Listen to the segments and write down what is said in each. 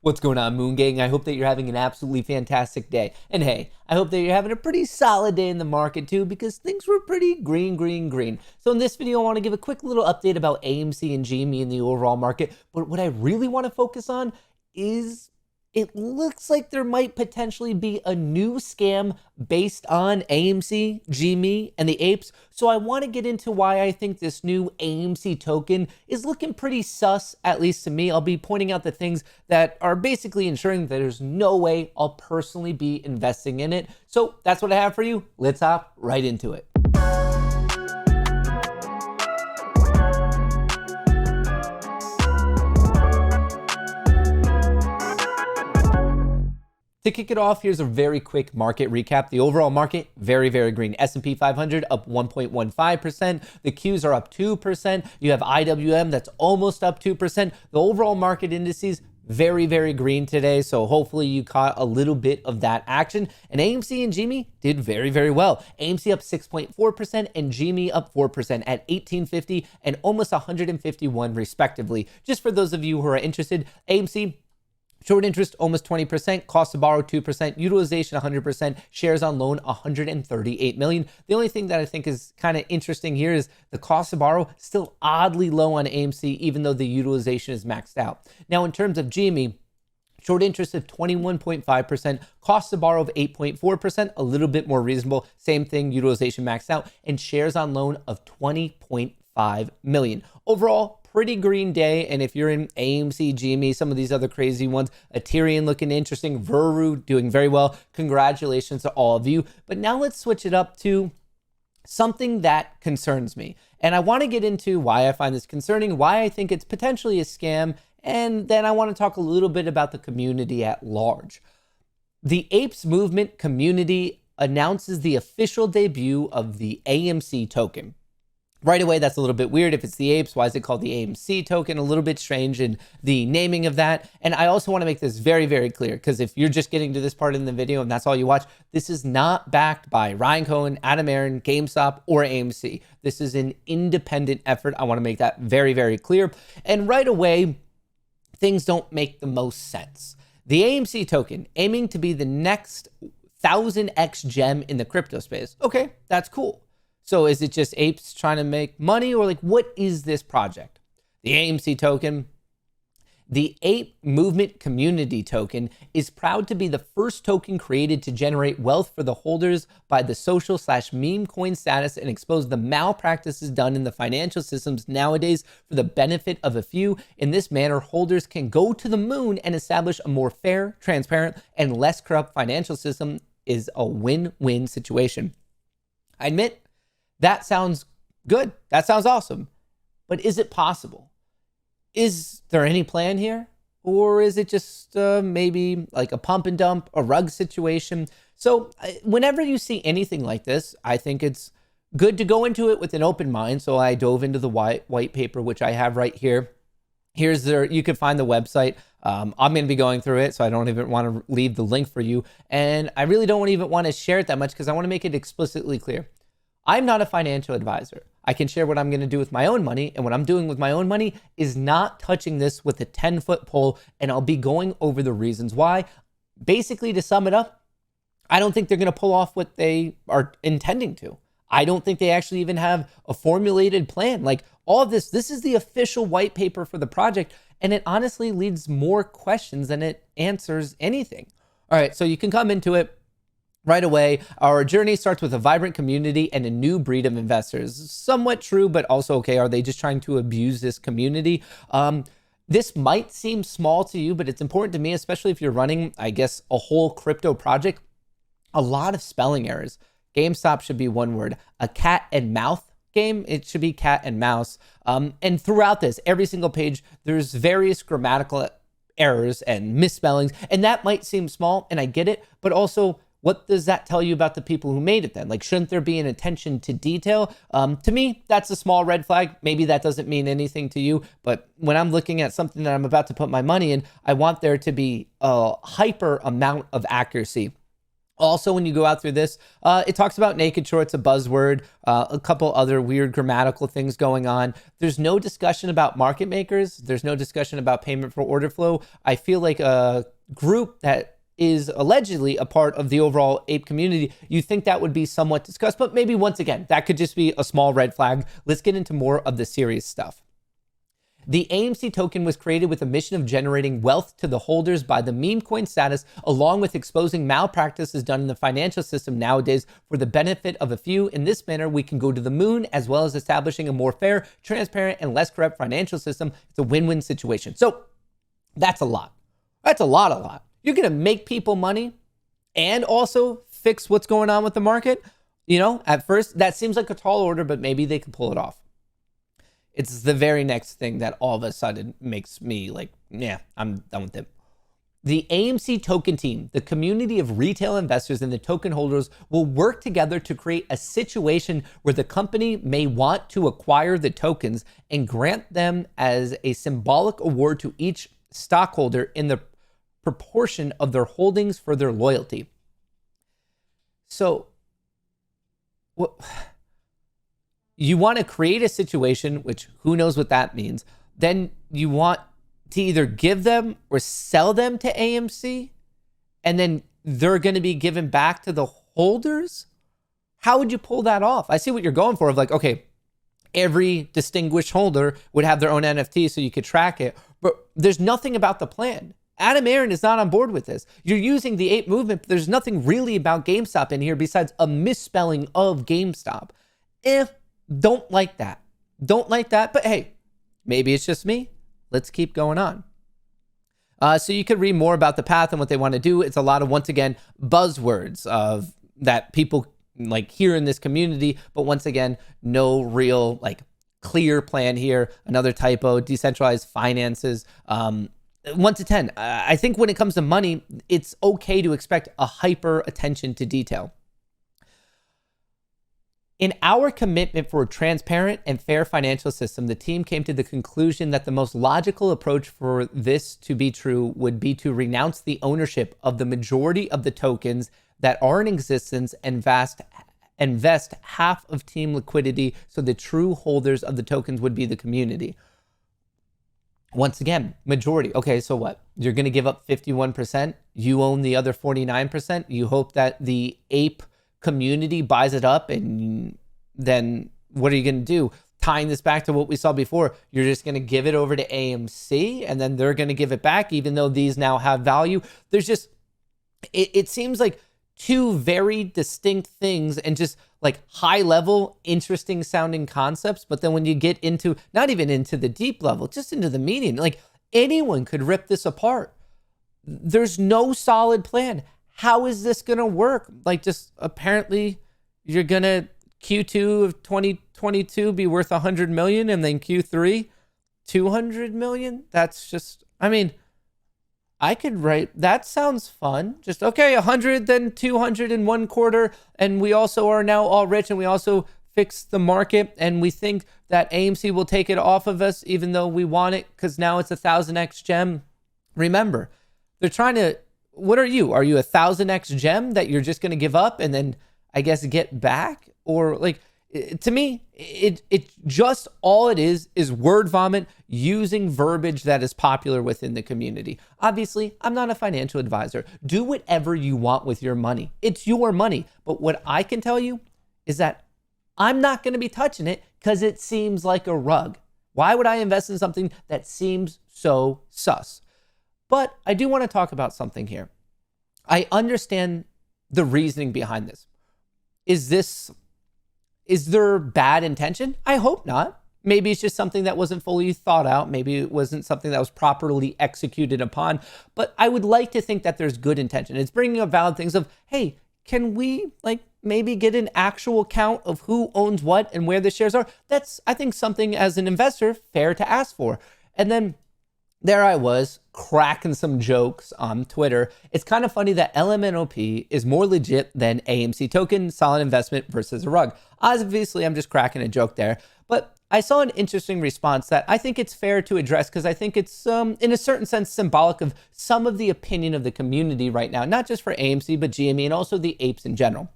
What's going on, Moon Gang? I hope that you're having an absolutely fantastic day. And hey, I hope that you're having a pretty solid day in the market too, because things were pretty green. So in this video, I want to give a quick little update about AMC and GME in the overall market. But what I really want to focus on is it looks like there might potentially be a new scam based on AMC, GME, and the apes. So I want to get into why I think this new AMC token is looking pretty sus, at least to me. I'll be pointing out the things that are basically ensuring that there's no way I'll personally be investing in it. So that's what I have for you. Let's hop right into it. To kick it off, here's a very quick market recap. The overall market, very green. S&P 500 up 1.15%. The Qs are up 2%. You have IWM that's almost up 2%. The overall market indices, very green today. So hopefully you caught a little bit of that action. And AMC and GME did very well. AMC up 6.4% and GME up 4% at 1850 and almost 151 respectively. Just for those of you who are interested, AMC short interest, almost 20%, cost to borrow, 2%, utilization, 100%, shares on loan, 138 million. The only thing that I think is kind of interesting here is the cost to borrow still oddly low on AMC, even though the utilization is maxed out. Now, in terms of GME, short interest of 21.5%, cost to borrow of 8.4%, a little bit more reasonable. Same thing, utilization maxed out, and shares on loan of 20.5 million. Overall, pretty green day. And if you're in AMC, GME, some of these other crazy ones, Ethereum looking interesting, Veru doing very well. Congratulations to all of you. But now let's switch it up to something that concerns me. And I want to get into why I find this concerning, why I think it's potentially a scam, and then I want to talk a little bit about the community at large. The Apes Movement community announces the official debut of the AMC token. Right away, that's a little bit weird. If it's the apes, why is it called the AMC token? A little bit strange in the naming of that. And I also want to make this very clear, because if you're just getting to this part in the video and that's all you watch, this is not backed by Ryan Cohen, Adam Aron, GameStop, or AMC. This is an independent effort. I want to make that very clear. And right away, things don't make the most sense. The AMC token, aiming to be the next 1000x gem in the crypto space. Okay, that's cool. So is it just apes trying to make money, or like, what is this project? The AMC token, the Ape Movement Community token, is proud to be the first token created to generate wealth for the holders by the social/meme coin status and expose the malpractices done in the financial systems nowadays for the benefit of a few. In this manner, holders can go to the moon and establish a more fair, transparent, and less corrupt financial system. Is a win-win situation. I admit, that sounds good. That sounds awesome. But is it possible? Is there any plan here? Or is it just maybe like a pump and dump, a rug situation? So whenever you see anything like this, I think it's good to go into it with an open mind. So I dove into the white paper, which I have right here. Here's you can find the website. I'm going to be going through it, so I don't even want to leave the link for you. And I really don't even want to share it that much, because I want to make it explicitly clear. I'm not a financial advisor. I can share what I'm going to do with my own money, and what I'm doing with my own money is not touching this with a 10-foot pole, and I'll be going over the reasons why. Basically, to sum it up, I don't think they're going to pull off what they are intending to. I don't think they actually even have a formulated plan. Like, all of this is the official white paper for the project, and it honestly leads more questions than it answers anything. All right, so you can come into it right away. Our journey starts with a vibrant community and a new breed of investors. Somewhat true, but also, okay, are they just trying to abuse this community? This might seem small to you, but it's important to me, especially if you're running, I guess, a whole crypto project. A lot of spelling errors. GameStop should be one word. A cat and mouth game, it should be cat and mouse. And throughout this, every single page, there's various grammatical errors and misspellings. And that might seem small, and I get it, but also, what does that tell you about the people who made it then? Like, shouldn't there be an attention to detail? To me, that's a small red flag. Maybe that doesn't mean anything to you, but when I'm looking at something that I'm about to put my money in, I want there to be a hyper amount of accuracy. Also, when you go out through this, it talks about naked shorts, a buzzword, a couple other weird grammatical things going on. There's no discussion about market makers. There's no discussion about payment for order flow. I feel like a group that is allegedly a part of the overall ape community, you think that would be somewhat discussed, but maybe once again, that could just be a small red flag. Let's get into more of the serious stuff. The AMC token was created with a mission of generating wealth to the holders by the meme coin status, along with exposing malpractices done in the financial system nowadays for the benefit of a few. In this manner, we can go to the moon, as well as establishing a more fair, transparent, and less corrupt financial system. It's a win-win situation. So that's a lot. That's a lot. You're going to make people money and also fix what's going on with the market. You know, at first, that seems like a tall order, but maybe they can pull it off. It's the very next thing that all of a sudden makes me like, yeah, I'm done with it. The AMC token team, the community of retail investors and the token holders, will work together to create a situation where the company may want to acquire the tokens and grant them as a symbolic award to each stockholder in the proportion of their holdings for their loyalty. So, what? You want to create a situation, which who knows what that means. Then you want to either give them or sell them to AMC, and then they're going to be given back to the holders. How would you pull that off? I see what you're going for, of like, okay, every distinguished holder would have their own NFT so you could track it, but there's nothing about the plan. Adam Aaron is not on board with this. You're using the ape movement, but there's nothing really about GameStop in here besides a misspelling of GameStop. Don't like that. But hey, maybe it's just me. Let's keep going on. So you could read more about the path and what they want to do. It's a lot of, once again, buzzwords of that people like here in this community. But once again, no real like clear plan here. Another typo, decentralized finances. 1 to 10. I think when it comes to money, it's okay to expect a hyper attention to detail. In our commitment for a transparent and fair financial system, the team came to the conclusion that the most logical approach for this to be true would be to renounce the ownership of the majority of the tokens that are in existence and invest half of team liquidity so the true holders of the tokens would be the community. Once again, majority. Okay, so what? You're going to give up 51%. You own the other 49%. You hope that the ape community buys it up, and then what are you going to do? Tying this back to what we saw before, you're just going to give it over to AMC, and then they're going to give it back, even though these now have value. There's just, it seems like two very distinct things and just like high level, interesting sounding concepts. But then when you get into, not even into the deep level, just into the meaning, like anyone could rip this apart. There's no solid plan. How is this going to work? Like, just apparently you're going to Q2 of 2022 be worth 100 million and then Q3 200 million. That's just, I mean, I could write, that sounds fun. Just, okay, 100, then 200 in 1 quarter. And we also are now all rich, and we also fixed the market. And we think that AMC will take it off of us, even though we want it, because now it's 1,000x gem. Remember, they're trying to, what are you? Are you 1,000x gem that you're just going to give up and then I guess get back? Or like, to me, it just, all it is word vomit using verbiage that is popular within the community. Obviously, I'm not a financial advisor. Do whatever you want with your money. It's your money. But what I can tell you is that I'm not going to be touching it because it seems like a rug. Why would I invest in something that seems so sus? But I do want to talk about something here. I understand the reasoning behind this. Is there bad intention? I hope not. Maybe it's just something that wasn't fully thought out. Maybe it wasn't something that was properly executed upon. But I would like to think that there's good intention. It's bringing up valid things of, hey, can we like maybe get an actual count of who owns what and where the shares are? That's, I think, something as an investor fair to ask for. And then there I was cracking some jokes on Twitter. It's kind of funny that LMNOP is more legit than AMC token, solid investment versus a rug. Obviously, I'm just cracking a joke there. But I saw an interesting response that I think it's fair to address because I think it's, in a certain sense, symbolic of some of the opinion of the community right now, not just for AMC, but GME and also the apes in general.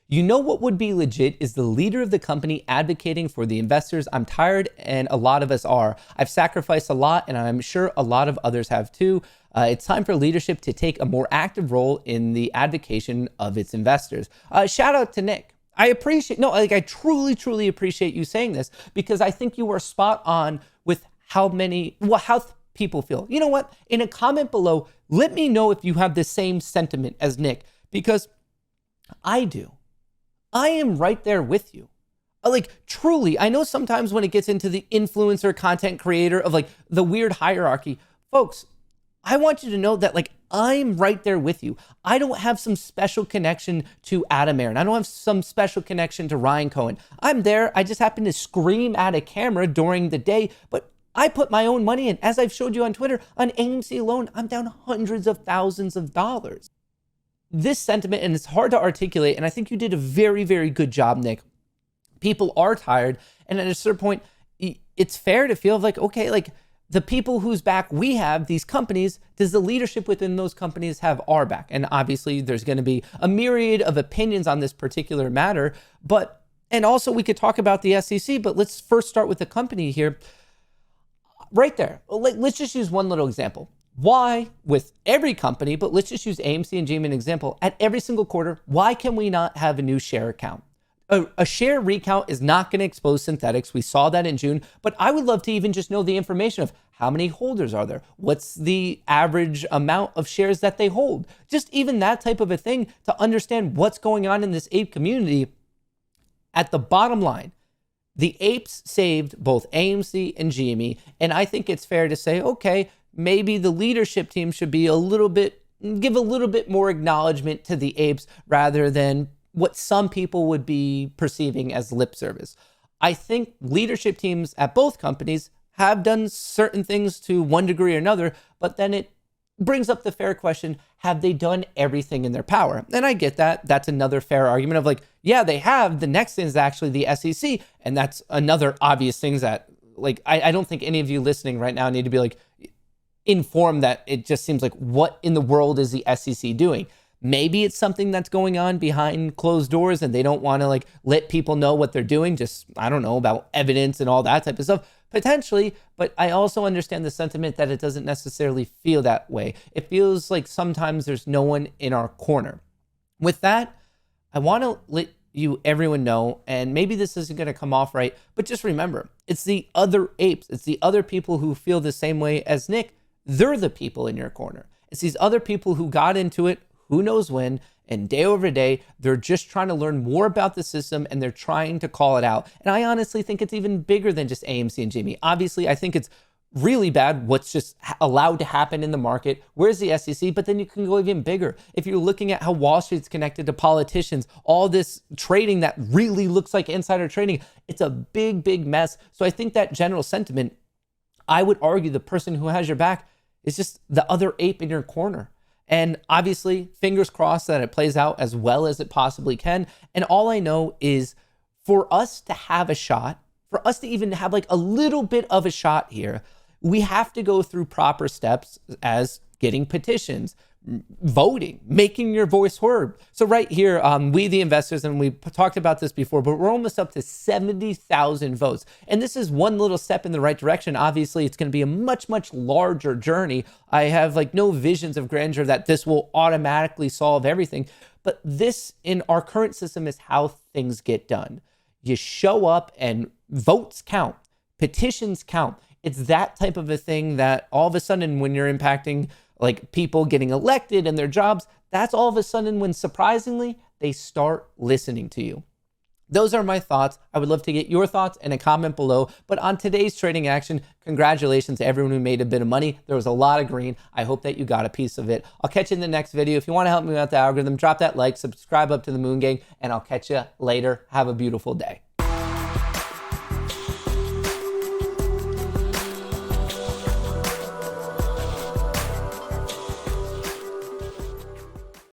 You know what would be legit is the leader of the company advocating for the investors. I'm tired, and a lot of us are. I've sacrificed a lot, and I'm sure a lot of others have too. It's time for leadership to take a more active role in the advocation of its investors. Shout out to Nick. I truly, truly appreciate you saying this because I think you are spot on with how people feel. You know what? In a comment below, let me know if you have the same sentiment as Nick, because I do. I am right there with you. Truly, I know sometimes when it gets into the influencer content creator of the weird hierarchy, folks, I want you to know that I'm right there with you. I don't have some special connection to Adam Aaron. I don't have some special connection to Ryan Cohen. I'm there. I just happen to scream at a camera during the day, but I put my own money in. As I've showed you on Twitter, on AMC alone, I'm down hundreds of thousands of dollars. This sentiment, and it's hard to articulate, and I think you did a very, very good job, Nick. People are tired, and at a certain point, it's fair to feel okay, the people whose back we have, these companies, does the leadership within those companies have our back? And obviously, there's going to be a myriad of opinions on this particular matter, and also we could talk about the SEC, but let's first start with the company here. Right there, let's just use one little example. Why, with every company, but let's just use AMC and GM as an example, at every single quarter, why can we not have a new share account? A share recount is not going to expose synthetics. We saw that in June, but I would love to even just know the information of how many holders are there? What's the average amount of shares that they hold? Just even that type of a thing to understand what's going on in this ape community. At the bottom line, the apes saved both AMC and GME, and I think it's fair to say, okay, maybe the leadership team should be give a little bit more acknowledgement to the apes rather than what some people would be perceiving as lip service. I think leadership teams at both companies have done certain things to one degree or another, but then it brings up the fair question, have they done everything in their power? And I get that. That's another fair argument of yeah, they have. The next thing is actually the SEC, and that's another obvious thing that I don't think any of you listening right now need to be informed that it just seems what in the world is the SEC doing? Maybe it's something that's going on behind closed doors and they don't want to let people know what they're doing. Just, I don't know, about evidence and all that type of stuff, potentially. But I also understand the sentiment that it doesn't necessarily feel that way. It feels like sometimes there's no one in our corner. With that, I want to let everyone know, and maybe this isn't going to come off right, but just remember, it's the other apes. It's the other people who feel the same way as Nick. They're the people in your corner. It's these other people who got into it, who knows when, and day over day, they're just trying to learn more about the system and they're trying to call it out. And I honestly think it's even bigger than just AMC and GME. Obviously, I think it's really bad what's just allowed to happen in the market. Where's the SEC? But then you can go even bigger. If you're looking at how Wall Street's connected to politicians, all this trading that really looks like insider trading, it's a big, big mess. So I think that general sentiment, I would argue the person who has your back is just the other ape in your corner. And obviously, fingers crossed that it plays out as well as it possibly can. And all I know is for us to have a shot, for us to even have a little bit of a shot here, we have to go through proper steps as getting petitions, voting, making your voice heard. So right here, we, the investors, and we talked about this before, but we're almost up to 70,000 votes. And this is one little step in the right direction. Obviously, it's going to be a much, much larger journey. I have no visions of grandeur that this will automatically solve everything. But this, in our current system, is how things get done. You show up and votes count, petitions count. It's that type of a thing that all of a sudden when you're impacting people getting elected and their jobs, that's all of a sudden when surprisingly they start listening to you. Those are my thoughts. I would love to get your thoughts in a comment below. But on today's trading action, congratulations to everyone who made a bit of money. There was a lot of green. I hope that you got a piece of it. I'll catch you in the next video. If you want to help me out the algorithm, drop that like, subscribe up to the Moon Gang, and I'll catch you later. Have a beautiful day.